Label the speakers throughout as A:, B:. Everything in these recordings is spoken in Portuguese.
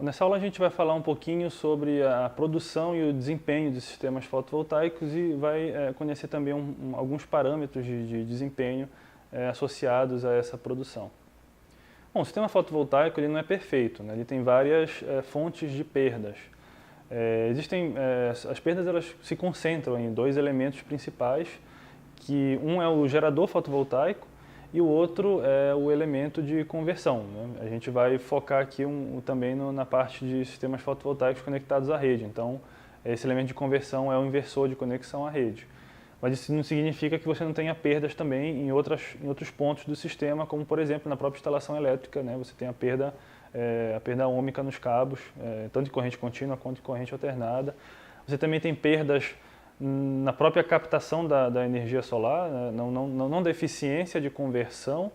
A: Nessa aula a gente vai falar um pouquinho sobre a produção e o desempenho de sistemas fotovoltaicos e vai conhecer também alguns parâmetros de desempenho associados a essa produção. Bom, o sistema fotovoltaico ele não é perfeito, né? Ele tem várias fontes de perdas. As perdas elas se concentram em dois elementos principais, que um é o gerador fotovoltaico e o outro é o elemento de conversão, né? A gente vai focar aqui também na parte de sistemas fotovoltaicos conectados à rede. Então, esse elemento de conversão é o inversor de conexão à rede. Mas isso não significa que você não tenha perdas também em outros pontos do sistema, como por exemplo na própria instalação elétrica, né? Você tem a perda ohmica nos cabos, tanto de corrente contínua quanto de corrente alternada. Você também tem perdas na própria captação da energia solar, né? Não da eficiência de conversão,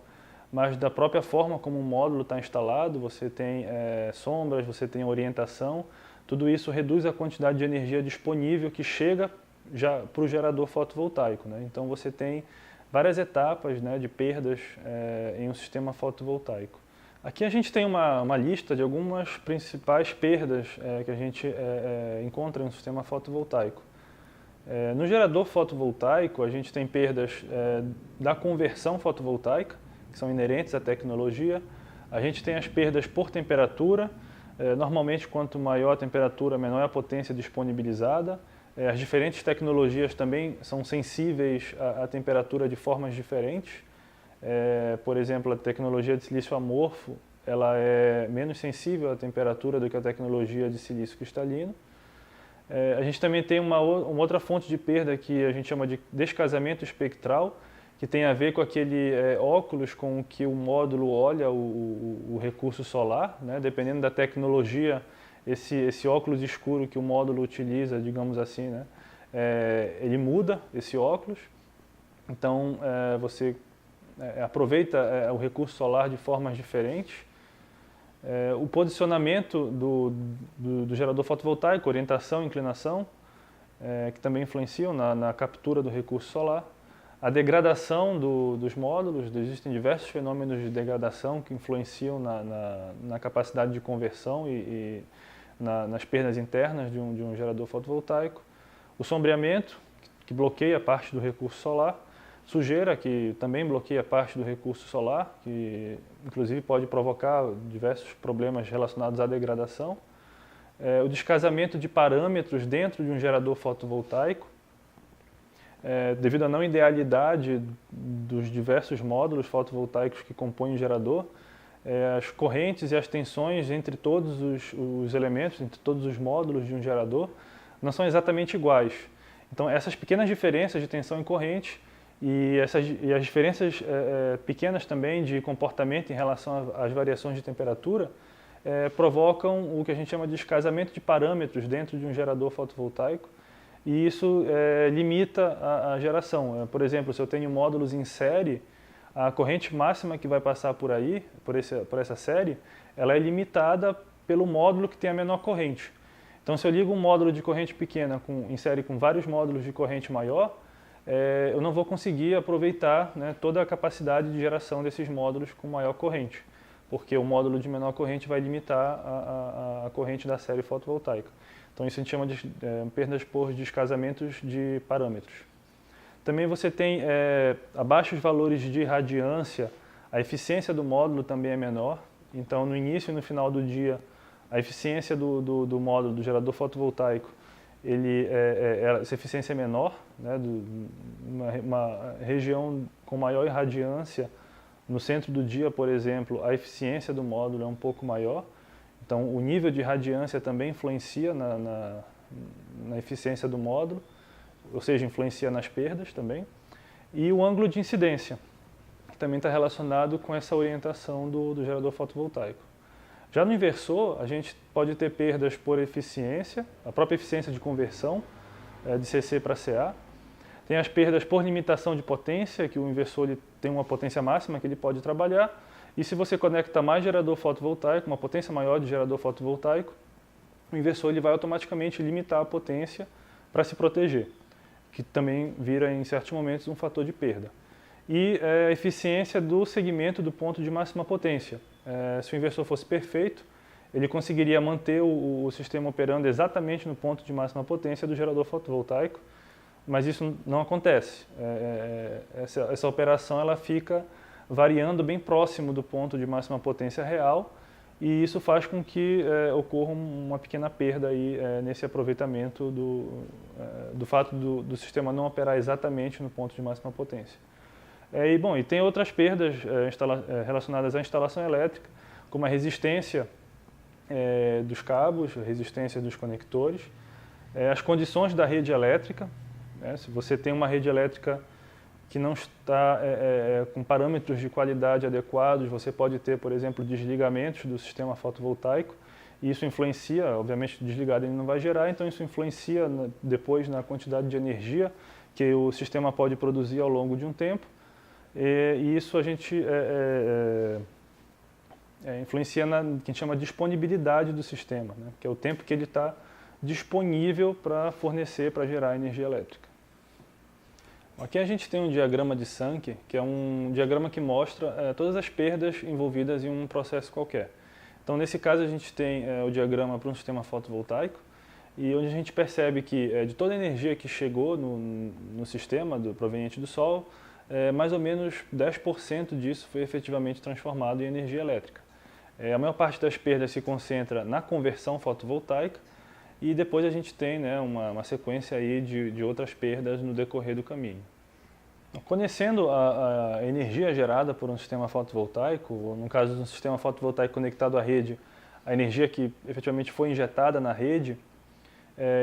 A: mas da própria forma como o módulo está instalado. Você tem sombras, você tem orientação, tudo isso reduz a quantidade de energia disponível que chega já para o gerador fotovoltaico, né? Então você tem várias etapas, né, de perdas em um sistema fotovoltaico. Aqui a gente tem uma lista de algumas principais perdas que a gente encontra em um sistema fotovoltaico. No gerador fotovoltaico, a gente tem perdas da conversão fotovoltaica, que são inerentes à tecnologia. A gente tem as perdas por temperatura. Normalmente, quanto maior a temperatura, menor é a potência disponibilizada. As diferentes tecnologias também são sensíveis à temperatura de formas diferentes. Por exemplo, a tecnologia de silício amorfo ela é menos sensível à temperatura do que a tecnologia de silício cristalino. A gente também tem uma outra fonte de perda que a gente chama de descasamento espectral, que tem a ver com aquele óculos com que o módulo olha o recurso solar, né? Dependendo da tecnologia, esse óculos escuro que o módulo utiliza, digamos assim, né? Ele muda esse óculos, então você aproveita o recurso solar de formas diferentes. O posicionamento do gerador fotovoltaico, orientação e inclinação, que também influenciam na captura do recurso solar. A degradação dos módulos, existem diversos fenômenos de degradação que influenciam na capacidade de conversão e nas perdas internas de um gerador fotovoltaico. O sombreamento, que bloqueia parte do recurso solar. Sujeira, que também bloqueia parte do recurso solar, que inclusive pode provocar diversos problemas relacionados à degradação. O descasamento de parâmetros dentro de um gerador fotovoltaico, devido à não idealidade dos diversos módulos fotovoltaicos que compõem o gerador, as correntes e as tensões entre todos os elementos, entre todos os módulos de um gerador, não são exatamente iguais. Então, essas pequenas diferenças de tensão e corrente e as diferenças pequenas também de comportamento em relação às variações de temperatura provocam o que a gente chama de descasamento de parâmetros dentro de um gerador fotovoltaico, e isso limita a geração. Por exemplo, se eu tenho módulos em série, a corrente máxima que vai passar por essa série, ela é limitada pelo módulo que tem a menor corrente. Então, se eu ligo um módulo de corrente pequena em série com vários módulos de corrente maior, eu não vou conseguir aproveitar, né, toda a capacidade de geração desses módulos com maior corrente, porque o módulo de menor corrente vai limitar a corrente da série fotovoltaica. Então isso a gente chama de perdas por descasamentos de parâmetros. Também você tem a baixos valores de radiância, a eficiência do módulo também é menor. Então no início e no final do dia, a eficiência do módulo, do gerador fotovoltaico, essa eficiência é menor, né? Uma região com maior irradiância, no centro do dia, por exemplo, a eficiência do módulo é um pouco maior. Então, o nível de radiância também influencia na eficiência do módulo, ou seja, influencia nas perdas também. E o ângulo de incidência, que também está relacionado com essa orientação do gerador fotovoltaico. Já no inversor, a gente pode ter perdas por eficiência, a própria eficiência de conversão de CC para CA. Tem as perdas por limitação de potência, que o inversor tem uma potência máxima que ele pode trabalhar. E se você conecta mais gerador fotovoltaico, uma potência maior de gerador fotovoltaico, o inversor ele vai automaticamente limitar a potência para se proteger, que também vira em certos momentos um fator de perda. E a eficiência do segmento do ponto de máxima potência. Se o inversor fosse perfeito, ele conseguiria manter o sistema operando exatamente no ponto de máxima potência do gerador fotovoltaico, mas isso não acontece. Essa operação ela fica variando bem próximo do ponto de máxima potência real, e isso faz com que ocorra uma pequena perda aí, nesse aproveitamento do fato do sistema não operar exatamente no ponto de máxima potência. E tem outras perdas relacionadas à instalação elétrica, como a resistência dos cabos, a resistência dos conectores, as condições da rede elétrica. Se você tem uma rede elétrica que não está com parâmetros de qualidade adequados, você pode ter, por exemplo, desligamentos do sistema fotovoltaico, e isso influencia, obviamente desligado ele não vai gerar, então isso influencia depois na quantidade de energia que o sistema pode produzir ao longo de um tempo, e isso a gente influencia na que a gente chama de disponibilidade do sistema, né? Que é o tempo que ele está disponível para fornecer, para gerar energia elétrica. Aqui a gente tem um diagrama de Sankey, que é um diagrama que mostra todas as perdas envolvidas em um processo qualquer. Então, nesse caso, a gente tem o diagrama para um sistema fotovoltaico, e onde a gente percebe que de toda a energia que chegou no sistema proveniente do Sol, mais ou menos 10% disso foi efetivamente transformado em energia elétrica. A maior parte das perdas se concentra na conversão fotovoltaica, e depois a gente tem, né, uma sequência aí de outras perdas no decorrer do caminho. Conhecendo a energia gerada por um sistema fotovoltaico, ou no caso de um sistema fotovoltaico conectado à rede, a energia que efetivamente foi injetada na rede,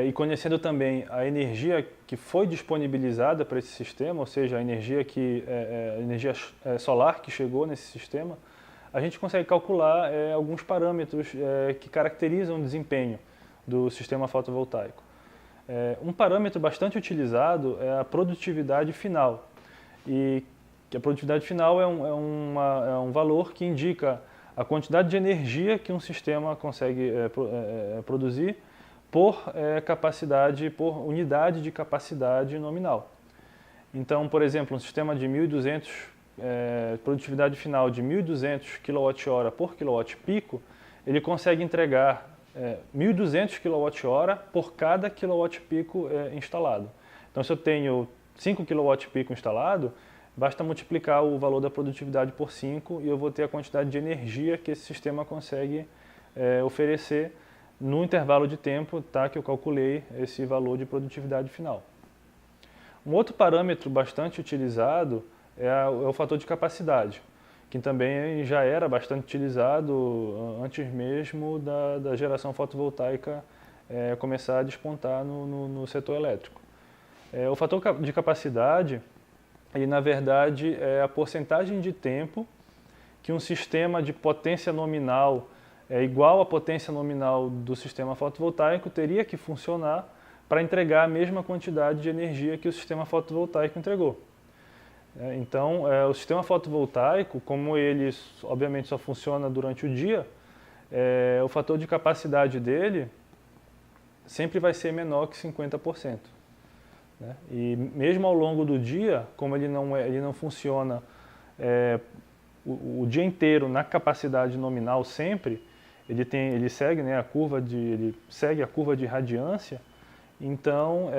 A: e conhecendo também a energia que foi disponibilizada para esse sistema, ou seja, a energia solar que chegou nesse sistema, a gente consegue calcular alguns parâmetros que caracterizam o desempenho do sistema fotovoltaico. Um parâmetro bastante utilizado é a produtividade final, e que a produtividade final é um valor que indica a quantidade de energia que um sistema consegue produzir por capacidade, por unidade de capacidade nominal. Então, por exemplo, um sistema de 1.200, produtividade final de 1.200 kWh por kWp, ele consegue entregar 1.200 kWh por cada kWp instalado. Então, se eu tenho 5 kWp instalado, basta multiplicar o valor da produtividade por 5 e eu vou ter a quantidade de energia que esse sistema consegue oferecer no intervalo de tempo, tá, que eu calculei esse valor de produtividade final. Um outro parâmetro bastante utilizado é o fator de capacidade, que também já era bastante utilizado antes mesmo da geração fotovoltaica começar a despontar no setor elétrico. O fator de capacidade, ele na verdade é a porcentagem de tempo que um sistema de potência nominal igual à potência nominal do sistema fotovoltaico teria que funcionar para entregar a mesma quantidade de energia que o sistema fotovoltaico entregou. Então, o sistema fotovoltaico, como ele obviamente só funciona durante o dia, o fator de capacidade dele sempre vai ser menor que 50%. Né? E mesmo ao longo do dia, como ele não funciona o dia inteiro na capacidade nominal sempre, ele segue, né, ele segue a curva de radiância. Então,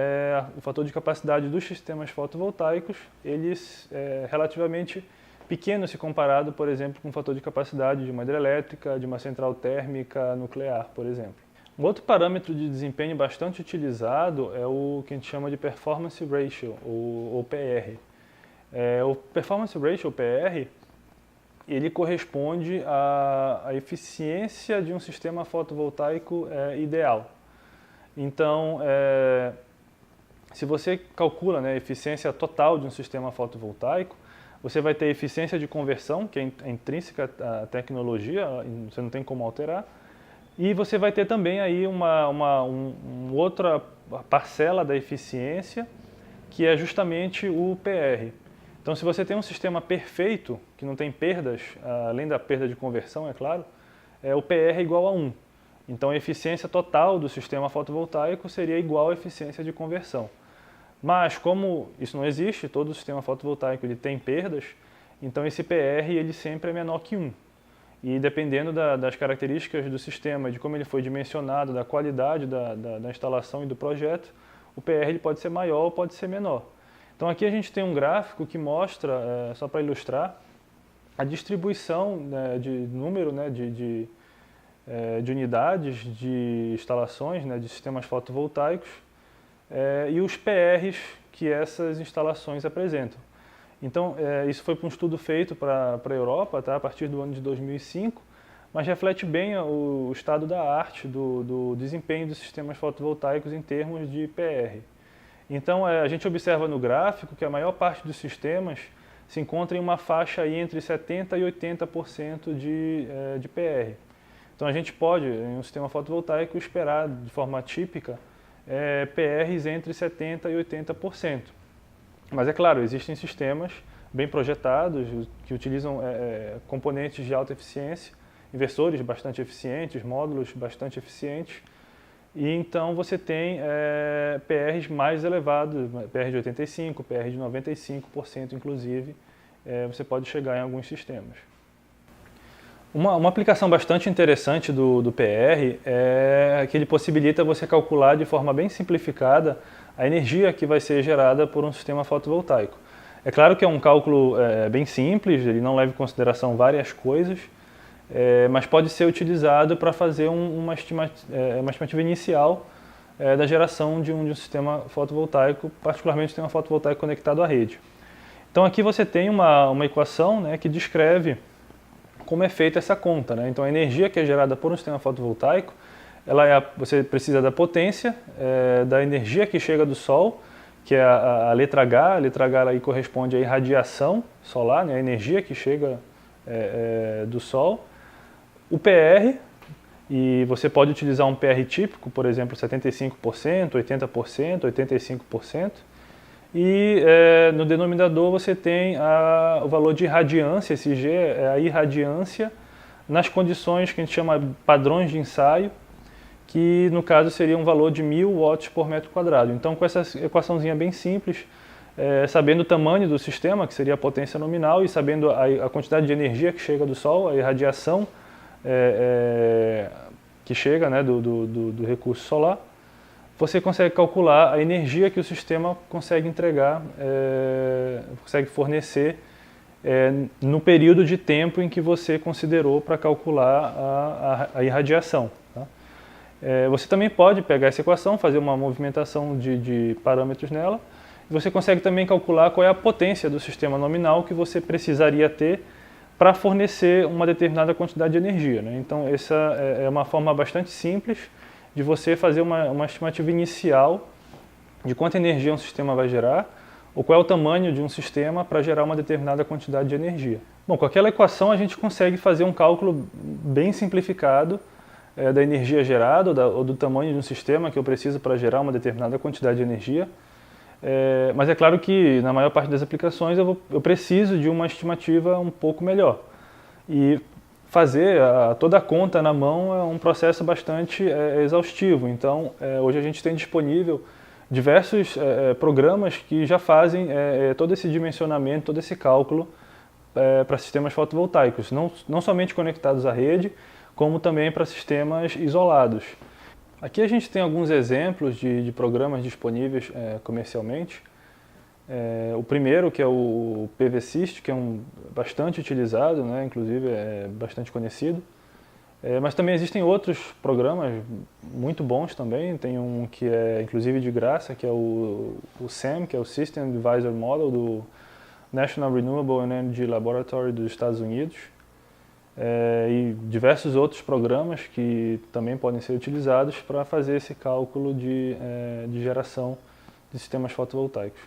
A: o fator de capacidade dos sistemas fotovoltaicos, eles relativamente pequeno se comparado, por exemplo, com o fator de capacidade de uma hidrelétrica, de uma central térmica nuclear, por exemplo. Um outro parâmetro de desempenho bastante utilizado é o que a gente chama de Performance Ratio, ou PR. O Performance Ratio, ou PR, ele corresponde à eficiência de um sistema fotovoltaico ideal. Então, se você calcula, né, a eficiência total de um sistema fotovoltaico, você vai ter eficiência de conversão, que é intrínseca à tecnologia, você não tem como alterar, e você vai ter também aí uma outra parcela da eficiência, que é justamente o PR. Então, se você tem um sistema perfeito, que não tem perdas, além da perda de conversão, é claro, o PR é igual a 1. Então, a eficiência total do sistema fotovoltaico seria igual à eficiência de conversão. Mas, como isso não existe, todo o sistema fotovoltaico ele tem perdas, então esse PR ele sempre é menor que 1. E dependendo das características do sistema, de como ele foi dimensionado, da qualidade da instalação e do projeto, o PR ele pode ser maior ou pode ser menor. Então aqui a gente tem um gráfico que mostra, só para ilustrar, a distribuição, né, de número, né, de unidades de instalações, né, de sistemas fotovoltaicos e os PRs que essas instalações apresentam. Então, isso foi para um estudo feito para a Europa, tá, a partir do ano de 2005, mas reflete bem o estado da arte do desempenho dos sistemas fotovoltaicos em termos de PR. Então, a gente observa no gráfico que a maior parte dos sistemas se encontra em uma faixa aí entre 70% e 80% de PR. Então, a gente pode, em um sistema fotovoltaico, esperar de forma típica PRs entre 70% e 80%. Mas é claro, existem sistemas bem projetados que utilizam componentes de alta eficiência, inversores bastante eficientes, módulos bastante eficientes, e então você tem PRs mais elevados, PR de 85%, PR de 95% inclusive, você pode chegar em alguns sistemas. Uma aplicação bastante interessante do PR é que ele possibilita você calcular de forma bem simplificada a energia que vai ser gerada por um sistema fotovoltaico. É claro que é um cálculo bem simples, ele não leva em consideração várias coisas, mas pode ser utilizado para fazer uma estimativa inicial da geração de um sistema fotovoltaico, particularmente um sistema fotovoltaico conectado à rede. Então aqui você tem uma equação, né, que descreve como é feita essa conta, né? Então a energia que é gerada por um sistema fotovoltaico, você precisa da potência, da energia que chega do Sol, que é a letra H. A letra H aí corresponde à irradiação solar, né? A energia que chega do Sol. O PR, e você pode utilizar um PR típico, por exemplo, 75%, 80%, 85%. E no denominador você tem o valor de irradiância, esse G é a irradiância nas condições que a gente chama padrões de ensaio, que no caso seria um valor de 1000 watts por metro quadrado. Então, com essa equaçãozinha bem simples, sabendo o tamanho do sistema, que seria a potência nominal, e sabendo a quantidade de energia que chega do Sol, a irradiação que chega, né, do recurso solar, você consegue calcular a energia que o sistema consegue entregar, consegue fornecer no período de tempo em que você considerou para calcular a irradiação. Tá? Você também pode pegar essa equação, fazer uma movimentação de parâmetros nela, e você consegue também calcular qual é a potência do sistema nominal que você precisaria ter para fornecer uma determinada quantidade de energia, né? Então essa é uma forma bastante simples de você fazer uma estimativa inicial de quanta energia um sistema vai gerar, ou qual é o tamanho de um sistema para gerar uma determinada quantidade de energia. Bom, com aquela equação a gente consegue fazer um cálculo bem simplificado da energia gerada ou do tamanho de um sistema que eu preciso para gerar uma determinada quantidade de energia. Mas é claro que na maior parte das aplicações eu preciso de uma estimativa um pouco melhor. E fazer toda a conta na mão é um processo bastante exaustivo. Então, hoje a gente tem disponível diversos programas que já fazem todo esse dimensionamento, todo esse cálculo para sistemas fotovoltaicos, não somente conectados à rede, como também para sistemas isolados. Aqui a gente tem alguns exemplos de programas disponíveis comercialmente. O primeiro, que é o PVsyst, que é bastante utilizado, né? Inclusive é bastante conhecido. Mas também existem outros programas muito bons também. Tem um que é inclusive de graça, que é o SAM, que é o System Advisor Model do National Renewable Energy Laboratory dos Estados Unidos. E diversos outros programas que também podem ser utilizados para fazer esse cálculo de geração de sistemas fotovoltaicos.